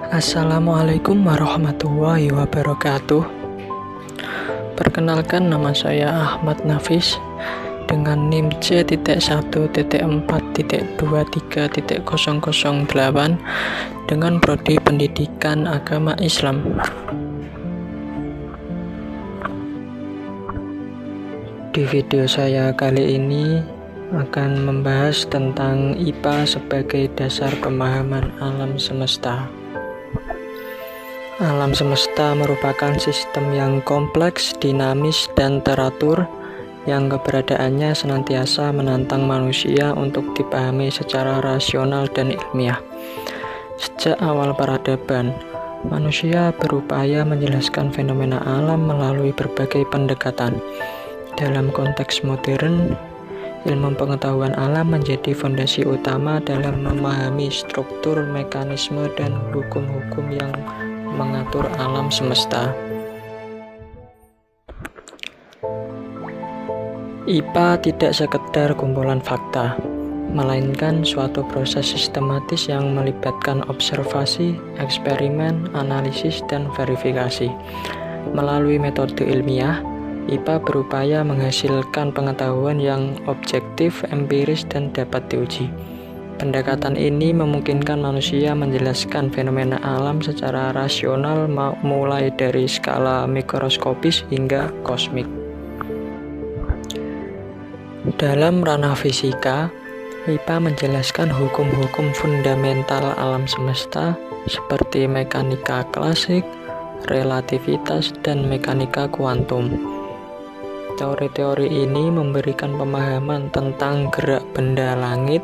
Assalamualaikum warahmatullahi wabarakatuh. Perkenalkan, nama saya Ahmad Nafis dengan NIM C.1.4.23.008 dengan prodi Pendidikan Agama Islam. Di video saya kali ini akan membahas tentang IPA sebagai dasar pemahaman alam semesta. Alam semesta merupakan sistem yang kompleks, dinamis, dan teratur yang keberadaannya senantiasa menantang manusia untuk dipahami secara rasional dan ilmiah. Sejak awal peradaban, manusia berupaya menjelaskan fenomena alam melalui berbagai pendekatan. Dalam konteks modern, ilmu pengetahuan alam menjadi fondasi utama dalam memahami struktur, mekanisme, dan hukum-hukum yang mengatur alam semesta. IPA tidak sekedar kumpulan fakta, melainkan suatu proses sistematis yang melibatkan observasi, eksperimen, analisis, dan verifikasi. Melalui metode ilmiah, IPA berupaya menghasilkan pengetahuan yang objektif, empiris, dan dapat diuji. Pendekatan ini memungkinkan manusia menjelaskan fenomena alam secara rasional mulai dari skala mikroskopis hingga kosmik. Dalam ranah fisika, IPA menjelaskan hukum-hukum fundamental alam semesta seperti mekanika klasik, relativitas, dan mekanika kuantum. Teori-teori ini memberikan pemahaman tentang gerak benda langit,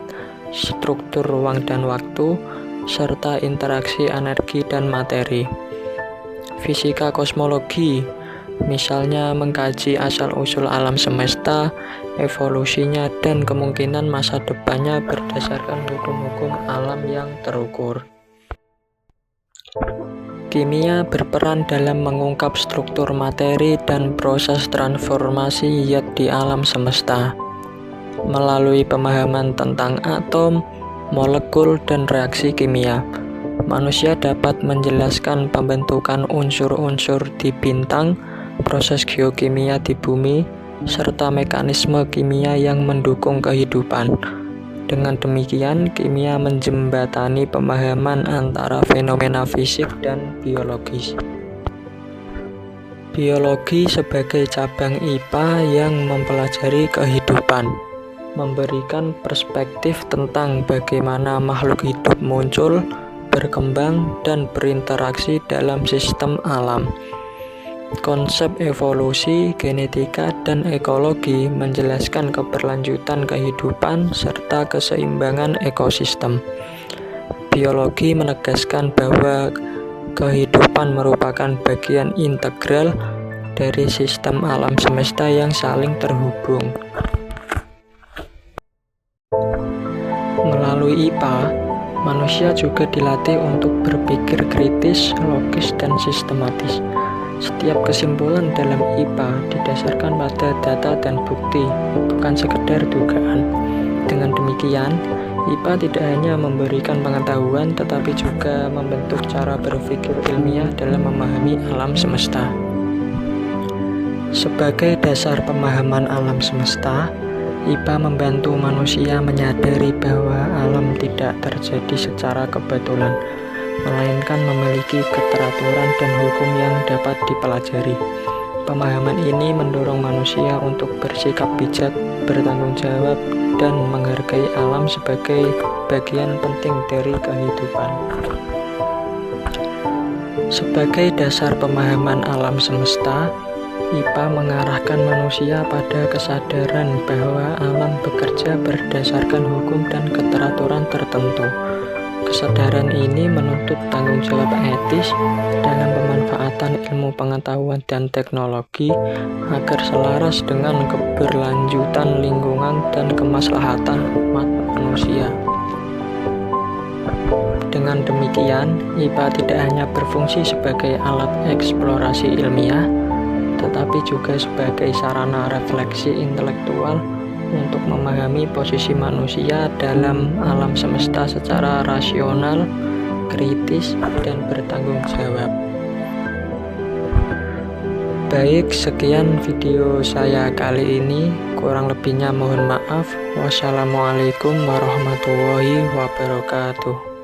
struktur ruang dan waktu, serta interaksi energi dan materi. Fisika kosmologi, misalnya mengkaji asal-usul alam semesta, evolusinya, dan kemungkinan masa depannya berdasarkan hukum-hukum alam yang terukur. Kimia berperan dalam mengungkap struktur materi dan proses transformasi zat di alam semesta. Melalui pemahaman tentang atom, molekul, dan reaksi kimia, manusia dapat menjelaskan pembentukan unsur-unsur di bintang, proses geokimia di bumi, serta mekanisme kimia yang mendukung kehidupan. Dengan demikian, kimia menjembatani pemahaman antara fenomena fisik dan biologis. Biologi sebagai cabang IPA yang mempelajari kehidupan, memberikan perspektif tentang bagaimana makhluk hidup muncul, berkembang, dan berinteraksi dalam sistem alam. Konsep evolusi, genetika, dan ekologi menjelaskan keberlanjutan kehidupan serta keseimbangan ekosistem. Biologi menegaskan bahwa kehidupan merupakan bagian integral dari sistem alam semesta yang saling terhubung. Melalui IPA, manusia juga dilatih untuk berpikir kritis, logis, dan sistematis. Setiap kesimpulan dalam IPA didasarkan pada data dan bukti, bukan sekedar dugaan. Dengan demikian, IPA tidak hanya memberikan pengetahuan, tetapi juga membentuk cara berpikir ilmiah dalam memahami alam semesta. Sebagai dasar pemahaman alam semesta, IPA membantu manusia menyadari bahwa alam tidak terjadi secara kebetulan, melainkan memiliki keteraturan dan hukum yang dapat dipelajari. Pemahaman ini mendorong manusia untuk bersikap bijak, bertanggung jawab, dan menghargai alam sebagai bagian penting dari kehidupan. Sebagai dasar pemahaman alam semesta, IPA mengarahkan manusia pada kesadaran bahwa alam bekerja berdasarkan hukum dan keteraturan tertentu. Kesadaran ini menuntut tanggung jawab etis dalam pemanfaatan ilmu pengetahuan dan teknologi agar selaras dengan keberlanjutan lingkungan dan kemaslahatan umat manusia. Dengan demikian, IPA tidak hanya berfungsi sebagai alat eksplorasi ilmiah, tetapi juga sebagai sarana refleksi intelektual untuk memahami posisi manusia dalam alam semesta secara rasional, kritis, dan bertanggung jawab. Baik, sekian video saya kali ini. Kurang lebihnya mohon maaf. Wassalamualaikum warahmatullahi wabarakatuh.